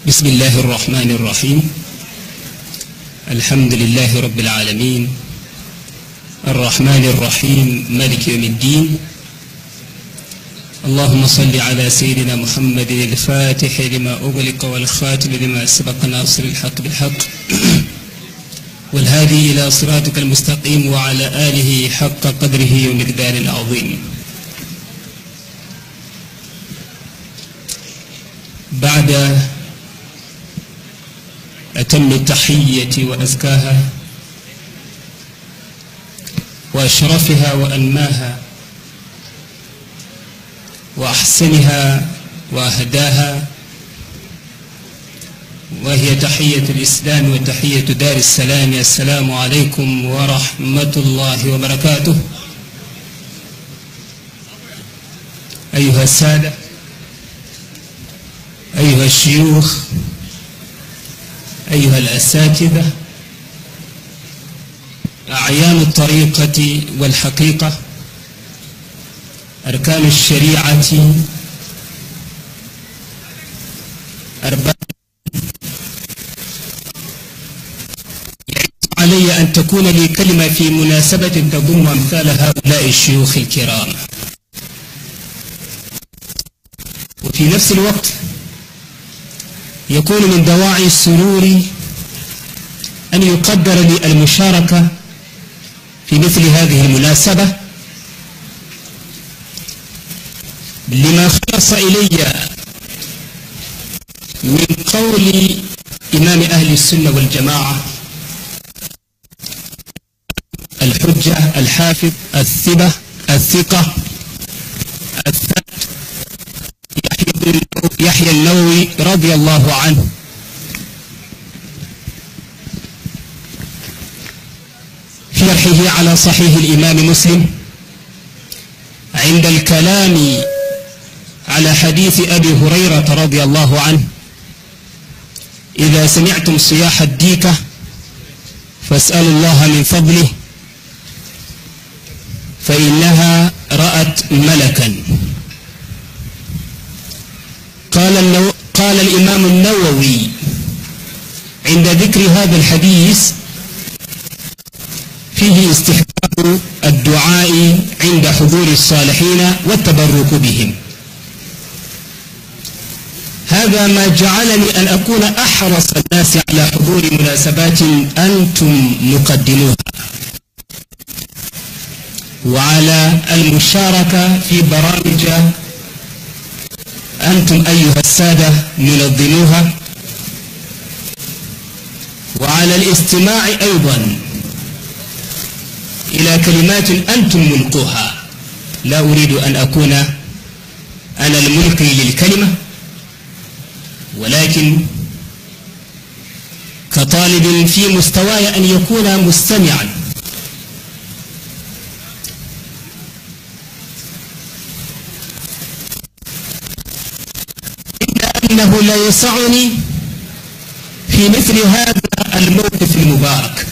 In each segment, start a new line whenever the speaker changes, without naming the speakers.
بسم الله الرحمن الرحيم. الحمد لله رب العالمين، الرحمن الرحيم، مالك يوم الدين. اللهم صل على سيدنا محمد الفاتح لما أغلق والخاتم لما سبق ناصر الحق بالحق والهادي إلى صراطك المستقيم وعلى آله حق قدره ومقدار العظيم. بعد أتم التحية وأزكاها وأشرفها وأنماها وأحسنها وأهداها، وهي تحية الإسلام وتحية دار السلام. السلام عليكم ورحمة الله وبركاته. أيها السادة، أيها الشيوخ، أيها الأساتذة، أعيان الطريقة والحقيقة، أركان الشريعة، أرباب، علي أن تكون لي كلمة في مناسبة تضم أمثال هؤلاء الشيوخ الكرام، وفي نفس الوقت يكون من دواعي السرور أن يقدر لي المشاركة في مثل هذه المناسبة لما خلص إلي من قول إمام أهل السنة والجماعة الحجة الحافظ الثقة الثابت يحيى النووي رضي الله عنه في شرحه على صحيح الإمام مسلم عند الكلام على حديث أبي هريرة رضي الله عنه: إذا سمعتم صياح الديكة فاسألوا الله من فضله فإنها رأت ملكا. قال الإمام النووي عند ذكر هذا الحديث: فيه استحباب الدعاء عند حضور الصالحين والتبرك بهم. هذا ما جعلني أن أكون أحرص الناس على حضور مناسبات أنتم مقدموها، وعلى المشاركة في برامج أنتم أيها السادة منظموها، وعلى الاستماع أيضا إلى كلمات أنتم ملقوها. لا أريد أن أكون أنا الملقي للكلمة، ولكن كطالب في مستواي أن يكون مستمعا. إنه لا يسعني في مثل هذا الموقف المبارك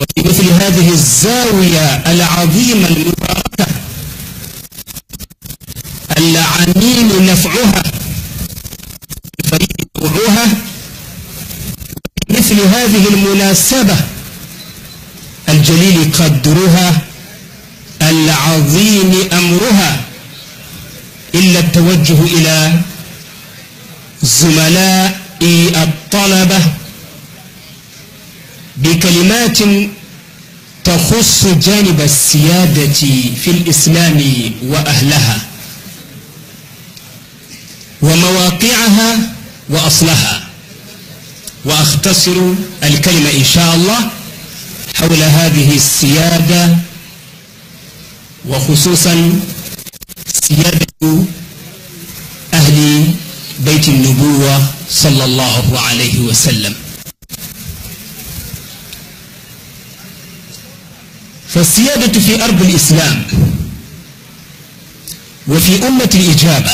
وفي مثل هذه الزاوية العظيمة المباركة العميم نفعها فريد طوعها، مثل هذه المناسبة الجليل قدرها العظيم أمرها، إلا التوجه إلى زملاء الطلبة بكلمات تخص جانب السيادة في الإسلام وأهلها ومواقعها وأصلها. وأختصر الكلمة إن شاء الله حول هذه السيادة، وخصوصا سيادة أهل بيت النبوة صلى الله عليه وسلم. فالسيادة في أرض الإسلام وفي أمة الإجابة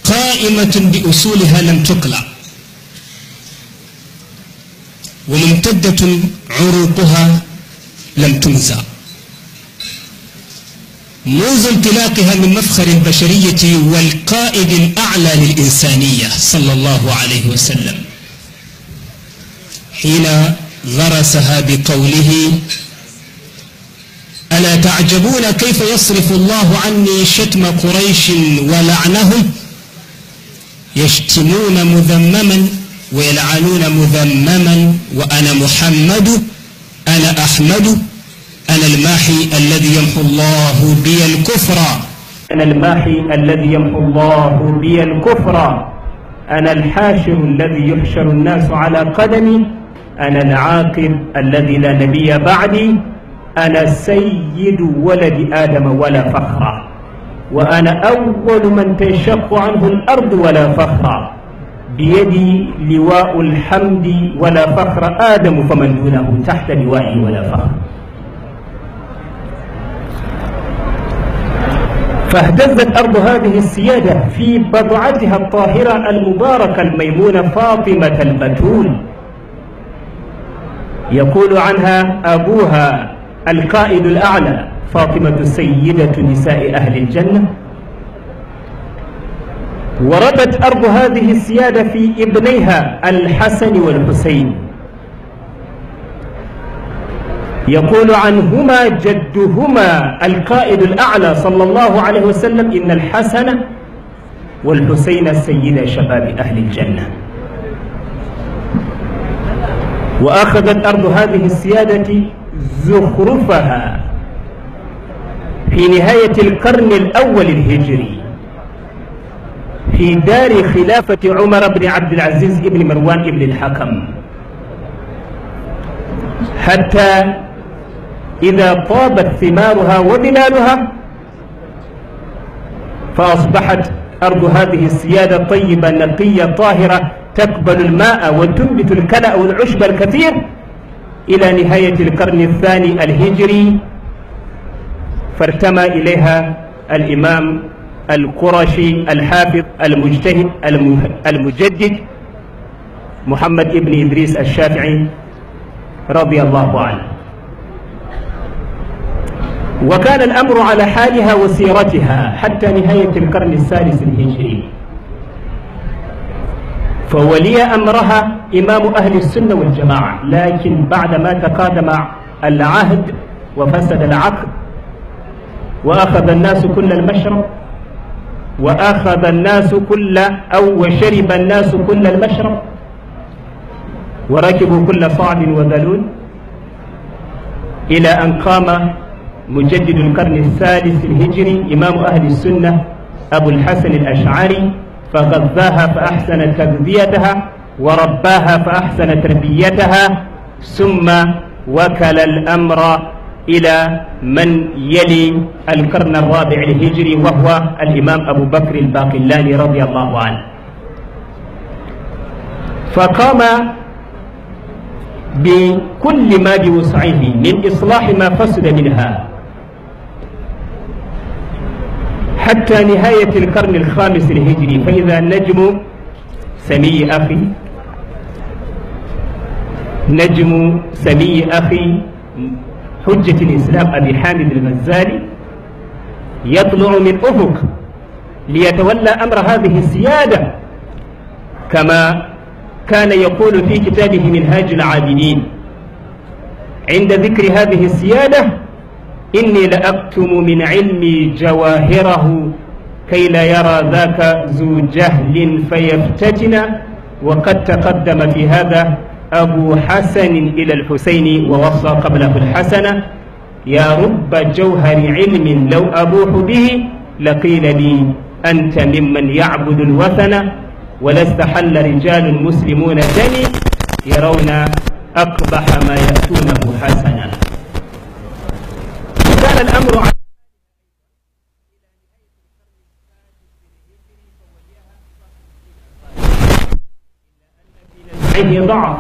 قائمة بأصولها لم تقلع، وممتدة عروقها لم تنزع. منذ انطلاقها من مفخر البشرية والقائد الأعلى للإنسانية صلى الله عليه وسلم، حين غرسها بقوله: ألا تعجبون كيف يصرف الله عني شتم قريش ولعنهم، يشتمون مذمما ويلعنون مذمما، وأنا محمد، أنا أحمد، أنا الماحي الذي يمحو الله بي الكفر،
أنا الماحي الذي يمحو الله بي الكفر، أنا الحاشر الذي يحشر الناس على قدمي، أنا العاقب الذي لا نبي بعدي، أنا سيد ولد آدم ولا فخر، وأنا أول من تنشق عنه الأرض ولا فخر، بيدي لواء الحمد ولا فخر، آدم فمن دونه تحت لوائي ولا فخر. فاهتزت أرض هذه السيادة في بضعتها الطاهرة المباركة الميمونة فاطمة البتول، يقول عنها أبوها القائد الأعلى: فاطمة سيدة نساء أهل الجنة. وردت أرض هذه السيادة في ابنيها الحسن والحسين، يقول عنهما جدهما القائد الأعلى صلى الله عليه وسلم: إن الحسن والحسين سيدا شباب أهل الجنة. وأخذت أرض هذه السيادة زخرفها في نهاية القرن الأول الهجري في دار خلافة عمر بن عبد العزيز بن مروان بن الحكم، حتى إذا طابت ثمارها وظلالها فأصبحت أرض هذه السيادة طيبة نقية طاهرة تقبل الماء وتنبت الكلأ والعشب الكثير، إلى نهاية القرن الثاني الهجري، فارتمى إليها الإمام القرشي الحافظ المجتهد المجدد محمد ابن إدريس الشافعي رضي الله عنه. وكان الأمر على حالها وسيرتها حتى نهاية القرن الثالث الهجري، فولي أمرها إمام أهل السنة والجماعة، لكن بعدما تقادم العهد وفسد العقد وأخذ الناس كل المشرب وشرب الناس كل المشرب وركبوا كل صعب وذلول، إلى أن قام مجدد القرن الثالث الهجري إمام أهل السنة أبو الحسن الأشعري، فغذاها فأحسن تغذيتها ورباها فأحسن تربيتها، ثم وكل الأمر إلى من يلي القرن الرابع الهجري وهو الإمام أبو بكر الباقلاني رضي الله عنه. فقام بكل ما بوسعه من إصلاح ما فسد منها حتى نهاية القرن الخامس الهجري، فإذا نجم سمي أخي حجة الإسلام أبي حامد الغزالي يطلع من أفق ليتولى أمر هذه السيادة، كما كان يقول في كتابه منهاج العابدين عند ذكر هذه السيادة: إني لأكتم من علمي جواهره كي لا يرى ذاك ذو جهل فيفتتن، وقد تقدم في هذا أبو حسن إلى الحسين ووصى قبله الحسن: يا رب جوهر علم لو أبوح به لقيل لي أنت ممن يعبد الوثن، ولا استحل رجال مسلمون دمي يرون أقبح ما يأتونه حسنا. كان الأمر عليه ضعف،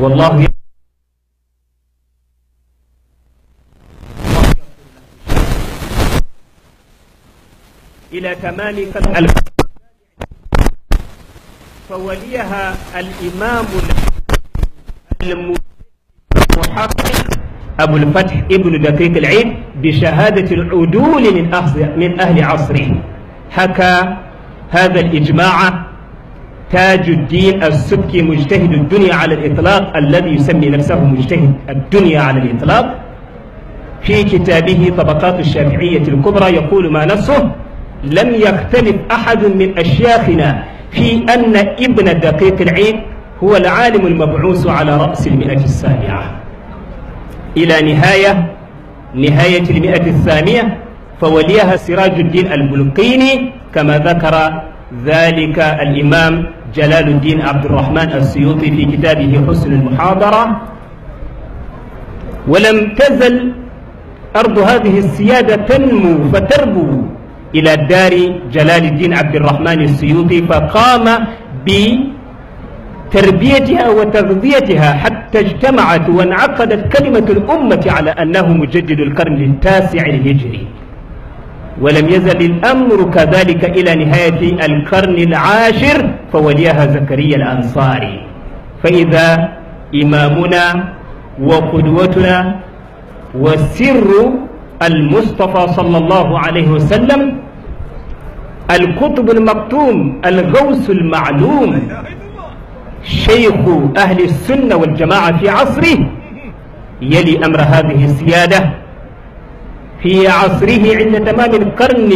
والله إلى تمام فوليها الإمام المحقق أبو الفتح ابن دقيق العيد بشهادة العدول من أهل عصره. حكى هذا الإجماع تاج الدين السبكي مجتهد الدنيا على الإطلاق، الذي يسمي نفسه مجتهد الدنيا على الإطلاق، في كتابه طبقات الشافعية الكبرى، يقول ما نصه: لم يختلف أحد من أشياخنا في أن ابن الدقيق العيد هو العالم المبعوث على رأس 107 إلى نهاية 108، فوليها سراج الدين البلقيني كما ذكر ذلك الإمام جلال الدين عبد الرحمن السيوطي في كتابه حسن المحاضرة. ولم تزل أرض هذه السيادة تنمو فتربو إلى دار جلال الدين عبد الرحمن السيوطي، فقام بتربيتها وتغذيتها حتى اجتمعت وانعقدت كلمة الأمة على أنه مجدد القرن 9 الهجري. ولم يزل الأمر كذلك إلى نهاية القرن 10 فوليها زكريا الأنصاري. فإذا إمامنا وقدوتنا والسر المصطفى صلى الله عليه وسلم، القطب المكتوم، الغوث المعلوم، شيخ أهل السنة والجماعة في عصره، يلي أمر هذه السيادة في عصره عند تمام القرن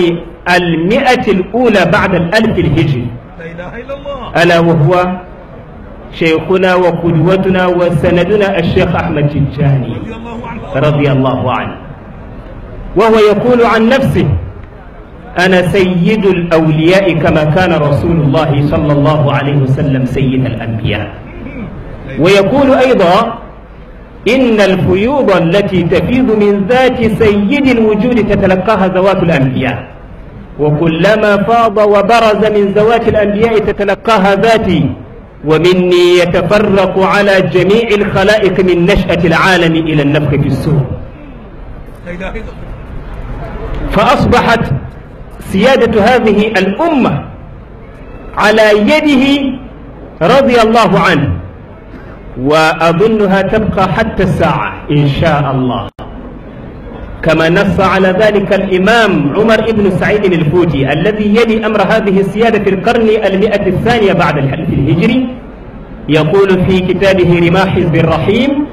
100 الأولى بعد 1000 الهجري، ألا وهو شيخنا وقدوتنا وسندنا الشيخ أحمد تجاني رضي الله عنه. وهو يقول عن نفسه: أنا سيد الأولياء كما كان رسول الله صلى الله عليه وسلم سيد الأنبياء. ويقول أيضا: إن الفيوض التي تفيض من ذات سيد الوجود تتلقاها ذوات الأنبياء، وكلما فاض وبرز من ذوات الأنبياء تتلقاها ذاتي، ومني يتفرق على جميع الخلائق من نشأة العالم إلى النفخ في السور. فأصبحت سيادة هذه الأمة على يده رضي الله عنه، وأظنها تبقى حتى الساعة إن شاء الله، كما نص على ذلك الإمام عمر بن سعيد الفوتي الذي يلي أمر هذه السيادة في القرن 102 بعد 1000 الهجري. يقول في كتابه رماح حزب الرحيم: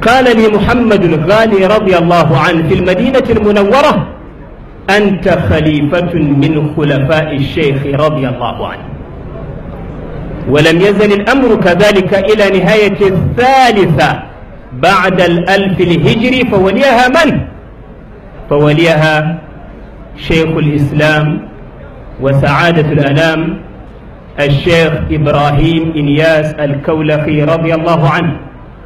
قال لي محمد الغالي رضي الله عنه في المدينة المنورة: أنت خليفة من خلفاء الشيخ رضي الله عنه. ولم يزل الأمر كذلك إلى نهاية 3 بعد 1000 الهجري، فوليها من؟ فوليها شيخ الإسلام وسعادة الأنام الشيخ إبراهيم إنياس الكولخي رضي الله عنه،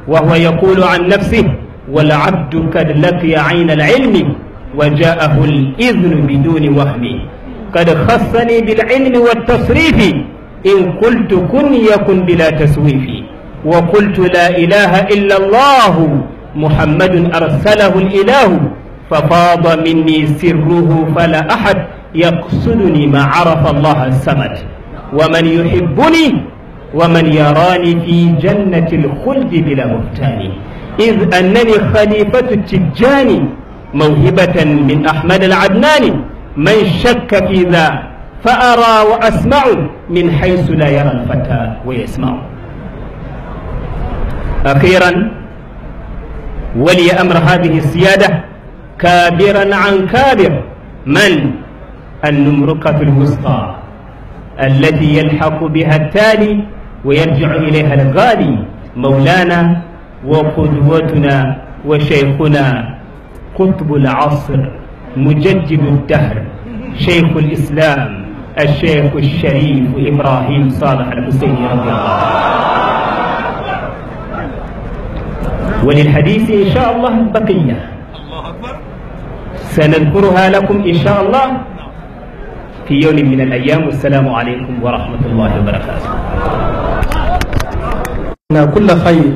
وهو يقول عن نفسه: والعبد قد لقي عين العلم وجاءه الإذن بدون وهم، قد خصني بالعلم والتصريف، إن قلت كن يكن بلا تسويف، وقلت لا إله إلا الله محمد أرسله الإله، ففاض مني سره فلا أحد يقصدني ما عرف الله السمد، ومن يحبني ومن يراني في جنة الخلد بلا بهتان، إذ أنني خليفة التجاني موهبة من أحمد العدناني، من شك في ذا فأرى وأسمع من حيث لا يرى الفتى ويسمع. أخيرا ولي أمر هذه السيادة كابرا عن كابر، من؟ النمرقة الوسطى التي يلحق بها التالي ويرجع إليها الغالي، مولانا وقدوتنا وشيخنا قطب العصر مجدد الدهر شيخ الإسلام الشيخ الشريف إبراهيم صالح الحسيني رضي الله عنه. وللحديث إن شاء الله بقية سنذكرها لكم إن شاء الله في يوم من الأيام. والسلام عليكم ورحمة الله وبركاته.
كل خير.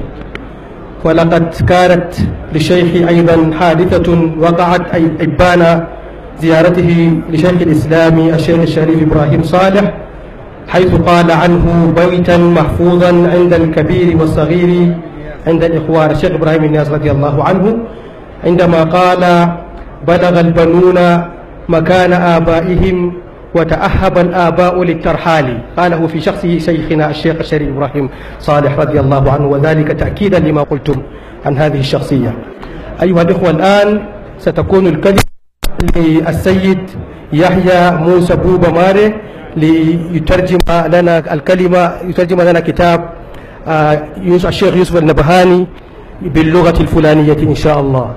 ولقد كانت للشيخ أيضا حادثة وقعت إبان زيارته لشيخ الإسلام الشيخ الشريف إبراهيم صالح، حيث قال عنه بيتا محفوظا عند الكبير والصغير: عند الإخوان الشيخ إبراهيم النياس رضي الله عنه عندما قال: بلغ البنون مكان آبائهم وتأهب الآباء للترحال. قاله في شخصه شيخنا الشيخ الشريف إبراهيم صالح رضي الله عنه، وذلك تأكيدا لما قلتم عن هذه الشخصية. أيها الإخوة، الآن ستكون الكلمة للسيد يحيى موسى بوبا ماري ليترجم لنا الكلمة، يترجم لنا كتاب الشيخ يوسف النبهاني باللغة الفلانية إن شاء الله.